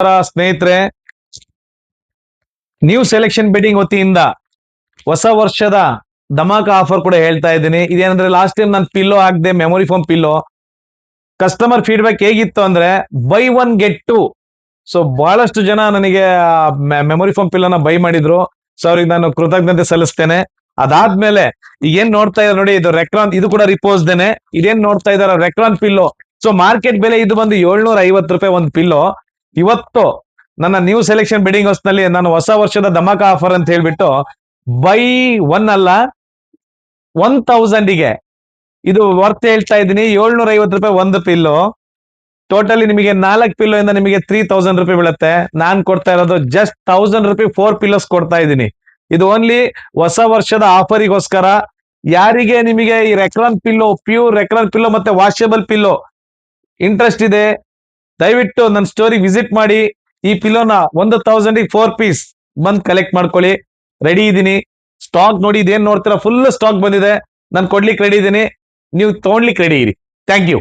ಸ್ನೇಹಿತರೆ, new selection betting ವತಿಯಿಂದ ಹೊಸ ವರ್ಷದ ಧಮಾಕ ಆಫರ್ ಕೂಡ ಹೇಳ್ತಾ ಇದ್ದೀನಿ. ಇದೇನಂದ್ರೆ ಲಾಸ್ಟ್ ಟೈಮ್ ನಾನು ಪಿಲ್ಲೋ ಹಾಕ್ದೆ, memory foam pillow. Customer feedback ಹೇಗಿತ್ತು ಅಂದ್ರೆ buy one get two. So ಬಹಳಷ್ಟು ಜನ ನನಗೆ ಮೆಮೊರಿ ಫೋಮ್ ಪಿಲ್ಲೋನ ಬೈ ಮಾಡಿದ್ರು. ಸೊ ಅವ್ರಿಗೆ ನಾನು ಕೃತಜ್ಞತೆ ಸಲ್ಲಿಸ್ತೇನೆ. ಅದಾದ್ಮೇಲೆ ಏನ್ ನೋಡ್ತಾ ಇದ್ದಾರೆ ನೋಡಿ, ಇದು ರೆಕ್ರಾನ್, ಇದು ಕೂಡ ರಿಪೋಸ್ದೇನೆ. ಇದೇನ್ ನೋಡ್ತಾ ಇದಾರೆ ರೆಕ್ರಾನ್ ಪಿಲ್ಲೋ. ಸೊ ಮಾರ್ಕೆಟ್ ಬೆಲೆ ಇದು ಬಂದು 750 ರೂಪಾಯಿ ಒಂದು ಪಿಲ್ಲೋ. ಇವತ್ತು ನನ್ನ ನ್ಯೂ ಸೆಲೆಕ್ಷನ್ ಬಿಡಿಂಗ್ ಹೌಸ್ ನಲ್ಲಿ ನಾನು ಹೊಸ ವರ್ಷದ ಧಮಾಕ ಆಫರ್ ಅಂತ ಹೇಳ್ಬಿಟ್ಟು ಬೈ ಒನ್ ಅಲ್ಲ 1000ಗೆ ಇದು ವರ್ತ್ ಹೇಳ್ತಾ ಇದ್ದೀನಿ. 750 ರೂಪಾಯಿ ಒಂದು ಪಿಲ್ಲೋ. ಟೋಟಲಿ ನಿಮಗೆ 4 ಪಿಲ್ಲೋ ಇಂದ ನಿಮಗೆ 3000 ರೂಪಾಯಿ ಬೀಳುತ್ತೆ. ನಾನ್ ಕೊಡ್ತಾ ಇರೋದು ಜಸ್ಟ್ 1000 ರೂಪಾಯಿ 4 ಪಿಲ್ಲೋಸ್ ಕೊಡ್ತಾ ಇದ್ದೀನಿ. ಇದು ಓನ್ಲಿ ಹೊಸ ವರ್ಷದ ಆಫರಿಗೋಸ್ಕರ. ಯಾರಿಗೆ ನಿಮಗೆ ಈ Recron pillow, pure Recron pillow ಮತ್ತೆ ವಾಷಬಲ್ ಪಿಲ್ಲೋ ಇಂಟ್ರೆಸ್ಟ್ ಇದೆ, ದಯವಿಟ್ಟು ನನ್ನ ಸ್ಟೋರಿ ವಿಸಿಟ್ ಮಾಡಿ. ಈ ಪಿಲ್ಲೋನ 1000ಗೆ 4 ಪೀಸ್ ಬಂದ್ ಕಲೆಕ್ಟ್ ಮಾಡ್ಕೊಳ್ಳಿ. ರೆಡಿ ಇದ್ದೀನಿ. ಸ್ಟಾಕ್ ನೋಡಿ, ಇದೇನ್ ನೋಡ್ತೀರಾ ಫುಲ್ ಸ್ಟಾಕ್ ಬಂದಿದೆ. ನಾನು ಕೊಡ್ಲಿಕ್ಕೆ ರೆಡಿ ಇದ್ದೀನಿ. ನೀವು ತಗೊಳ್ಲಿಕ್ಕೆ ರೆಡಿ ಇರಿ. Thank you.